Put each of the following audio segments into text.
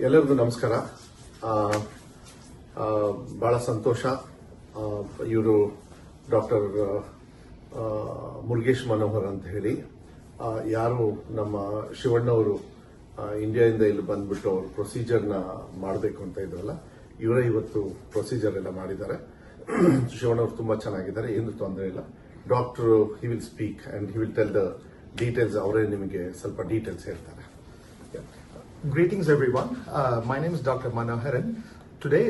ಎಲ್ಲರಿಗೂ ನಮಸ್ಕಾರ. ಬಹಳ ಸಂತೋಷ. ಇವರು ಡಾಕ್ಟರ್ ಮುರುಗೇಶ್ ಮನೋಹರ್ ಅಂತ ಹೇಳಿ, ಯಾರು ನಮ್ಮ ಶಿವಣ್ಣವರು ಇಂಡಿಯಾದಿಂದ ಇಲ್ಲಿ ಬಂದ್ಬಿಟ್ಟು ಅವರು ಪ್ರೊಸೀಜರ್ನ ಮಾಡಬೇಕು ಅಂತ ಇದ್ರಲ್ಲ, ಇವರೇ ಇವತ್ತು ಪ್ರೊಸೀಜರ್ ಎಲ್ಲ ಮಾಡಿದ್ದಾರೆ. ಶಿವಣ್ಣವರು ತುಂಬಾ ಚೆನ್ನಾಗಿದ್ದಾರೆ, ಏನು ತೊಂದರೆ ಇಲ್ಲ. Doctor he will speak and he will tell the details. ಅವರೇ ನಿಮಗೆ ಸ್ವಲ್ಪ ಡೀಟೇಲ್ಸ್ ಹೇಳ್ತಾರೆ. Greetings everyone. My name is Dr. Manoharan. Today,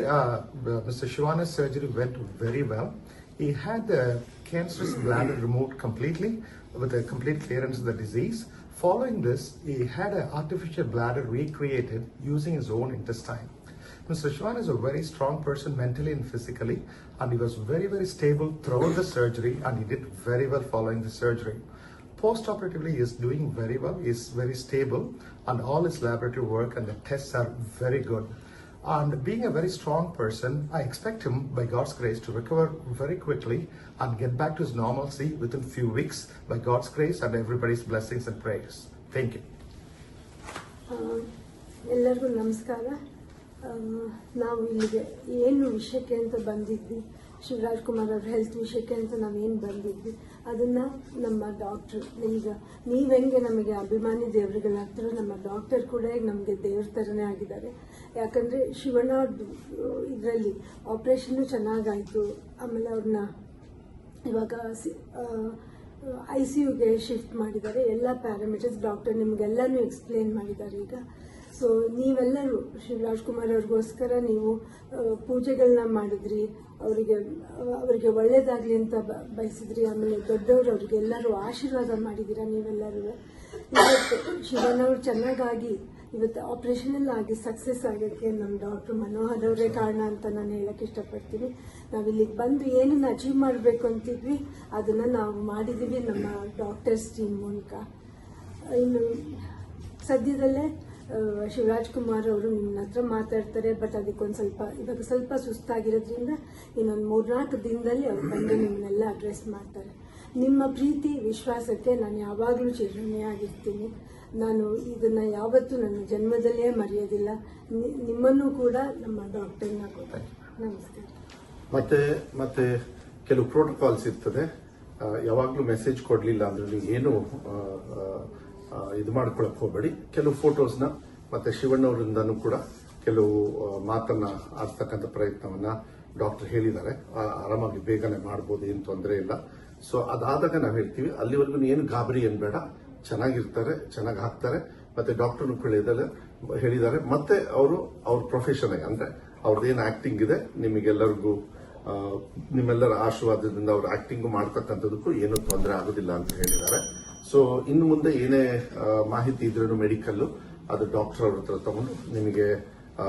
Mr. Shivana's surgery went very well. He had the cancerous bladder removed completely with a complete clearance of the disease. Following this, he had an artificial bladder recreated using his own intestine. Mr. Shivana is a very strong person mentally and physically, and he was very, very stable throughout the surgery, and he did very well following the surgery. Post-operatively, he is doing very well. He is very stable, and all his laboratory work and the tests are very good. And being a very strong person, I expect him, by God's grace, to recover very quickly and get back to his normalcy within few weeks, by God's grace and everybody's blessings and prayers. Thank you. ಎಲ್ಲರಿಗೂ ನಮಸ್ಕಾರ. ನಾವು ಇಲ್ಲಿಗೆ ಏನು ವಿಷಯಕ್ಕೆ ಅಂತ ಬಂದಿದ್ವಿ, ಶಿವರಾಜ್ ಕುಮಾರ್ ಅವ್ರ health ವಿಷಯಕ್ಕೆ ಅಂತ ನಾವೇನು ಬಂದಿದ್ವಿ, ಅದನ್ನ ನಮ್ಮ ಡಾಕ್ಟರ್, ಈಗ ನೀವೆಂಗೆ ನಮಗೆ ಅಭಿಮಾನಿ ದೇವರುಗಳಾಗ್ತಾರೋ, ನಮ್ಮ ಡಾಕ್ಟರ್ ಕೂಡ ಈಗ ನಮಗೆ ದೇವ್ರ ಥರನೇ ಆಗಿದ್ದಾರೆ. ಯಾಕಂದರೆ ಶಿವಣ್ಣ ಇದರಲ್ಲಿ ಆಪ್ರೇಷನ್ನು ಚೆನ್ನಾಗಾಯಿತು. ಆಮೇಲೆ ಅವ್ರನ್ನ ಇವಾಗ ICUಗೆ ಶಿಫ್ಟ್ ಮಾಡಿದ್ದಾರೆ. ಎಲ್ಲ ಪ್ಯಾರಾಮೀಟರ್ಸ್ ಡಾಕ್ಟರ್ ನಿಮಗೆಲ್ಲನೂ ಎಕ್ಸ್ಪ್ಲೇನ್ ಮಾಡಿದ್ದಾರೆ ಈಗ. ಸೊ ನೀವೆಲ್ಲರೂ ಶಿವರಾಜ್ ಕುಮಾರ್ ಅವ್ರಿಗೋಸ್ಕರ ನೀವು ಪೂಜೆಗಳನ್ನ ಮಾಡಿದ್ರಿ, ಅವರಿಗೆ ಒಳ್ಳೇದಾಗಲಿ ಅಂತ ಬಯಸಿದ್ರಿ. ಆಮೇಲೆ ದೊಡ್ಡವರು ಅವ್ರಿಗೆಲ್ಲರೂ ಆಶೀರ್ವಾದ ಮಾಡಿದ್ದೀರಾ ನೀವೆಲ್ಲರೂ. ಇವತ್ತು ಶಿವನವ್ರು ಚೆನ್ನಾಗಾಗಿ ಇವತ್ತು ಆಪರೇಷನ್ ಎಲ್ಲ ಆಗಿ ಸಕ್ಸಸ್ ಆಗೋಕ್ಕೆ ನಮ್ಮ ಡಾಕ್ಟರ್ ಮನೋಹರ್ ಅವರೇ ಕಾರಣ ಅಂತ ನಾನು ಹೇಳಕ್ಕೆ ಇಷ್ಟಪಡ್ತೀನಿ. ನಾವಿಲ್ಲಿಗೆ ಬಂದು ಏನನ್ನ ಅಚೀವ್ ಮಾಡಬೇಕು ಅಂತಿದ್ವಿ ಅದನ್ನು ನಾವು ಮಾಡಿದ್ದೀವಿ ನಮ್ಮ ಡಾಕ್ಟರ್ಸ್ ಟೀಮ್ ಮೂಲಕ. ಇನ್ನು ಸದ್ಯದಲ್ಲೇ ಶಿವರಾಜ್ ಕುಮಾರ್ ಅವರು ನಿಮ್ಮ ಹತ್ರ ಮಾತಾಡ್ತಾರೆ. ಬಟ್ ಇವಾಗ ಸ್ವಲ್ಪ ಸುಸ್ತಾಗಿರೋದ್ರಿಂದ ಇನ್ನೊಂದು 3-4 ದಿನದಲ್ಲಿ ಅವ್ರು ಬಂದು ನಿಮ್ಮನ್ನೆಲ್ಲ ಅಡ್ರೆಸ್ ಮಾಡ್ತಾರೆ. ನಿಮ್ಮ ಪ್ರೀತಿ ವಿಶ್ವಾಸಕ್ಕೆ ನಾನು ಯಾವಾಗಲೂ ಚಿರಋಣಿಯಾಗಿರ್ತೀನಿ. ನಾನು ಇದನ್ನ ಯಾವತ್ತೂ ನನ್ನ ಜನ್ಮದಲ್ಲೇ ಮರೆಯೋದಿಲ್ಲ. ನಿಮ್ಮನ್ನು ಕೂಡ ನಮ್ಮ ಡಾಕ್ಟರ್ನ ಕೊಡ್ತಾರೆ. ನಮಸ್ಕಾರ. ಮತ್ತೆ ಕೆಲವು ಪ್ರೋಟೋಕಾಲ್ಸ್ ಇರ್ತದೆ. ಯಾವಾಗಲೂ ಮೆಸೇಜ್ ಕೊಡಲಿಲ್ಲ ಅಂದ್ರೆ ನೀವು ಏನು ಇದು ಮಾಡ್ಕೊಳಕ್ ಹೋಗಬೇಡಿ. ಕೆಲವು ಫೋಟೋಸ್ನ ಮತ್ತೆ ಶಿವಣ್ಣವರಿಂದನೂ ಕೂಡ ಕೆಲವು ಮಾತನ್ನ ಆಡ್ತಕ್ಕಂಥ ಪ್ರಯತ್ನವನ್ನ ಡಾಕ್ಟರ್ ಹೇಳಿದ್ದಾರೆ. ಆರಾಮಾಗಿ ಬೇಗನೆ ಮಾಡ್ಬೋದು, ಏನು ತೊಂದರೆ ಇಲ್ಲ. ಸೊ ಅದಾದಾಗ ನಾವು ಹೇಳ್ತೀವಿ, ಅಲ್ಲಿವರೆಗೂ ಏನು ಗಾಬರಿ ಏನ್ ಬೇಡ, ಚೆನ್ನಾಗಿರ್ತಾರೆ, ಚೆನ್ನಾಗಿ ಹಾಕ್ತಾರೆ. ಮತ್ತೆ ಡಾಕ್ಟರ್ನು ಹೇಳಿದ್ದಾರೆ. ಮತ್ತೆ ಅವ್ರ ಪ್ರೊಫೆಷನ್ ಅಂದ್ರೆ ಅವ್ರದ್ದೇನು ಆಕ್ಟಿಂಗ್ ಇದೆ, ನಿಮಗೆಲ್ಲರಿಗೂ ನಿಮ್ಮೆಲ್ಲರ ಆಶೀರ್ವಾದದಿಂದ ಅವ್ರ ಆಕ್ಟಿಂಗ್ ಮಾಡ್ತಕ್ಕಂಥದಕ್ಕೂ ಏನೂ ತೊಂದರೆ ಆಗೋದಿಲ್ಲ ಅಂತ ಹೇಳಿದ್ದಾರೆ. ಸೊ ಇನ್ನು ಮುಂದೆ ಏನೇ ಮಾಹಿತಿ ಇದ್ರೂ ಮೆಡಿಕಲ್ ಅದು ಡಾಕ್ಟರ್ ಅವ್ರ ಹತ್ರ ತಗೊಂಡು ನಿಮಗೆ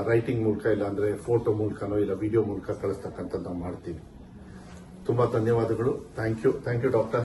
ರೈಟಿಂಗ್ ಮೂಲಕ ಇಲ್ಲ ಅಂದ್ರೆ ಫೋಟೋ ಮೂಲಕನೋ ಇಲ್ಲ ವಿಡಿಯೋ ಮೂಲಕ ಕಳಿಸ್ತಕ್ಕಂಥದ್ದು ನಾವು ಮಾಡ್ತೀವಿ. ತುಂಬಾ ಧನ್ಯವಾದಗಳು. Thank you doctor.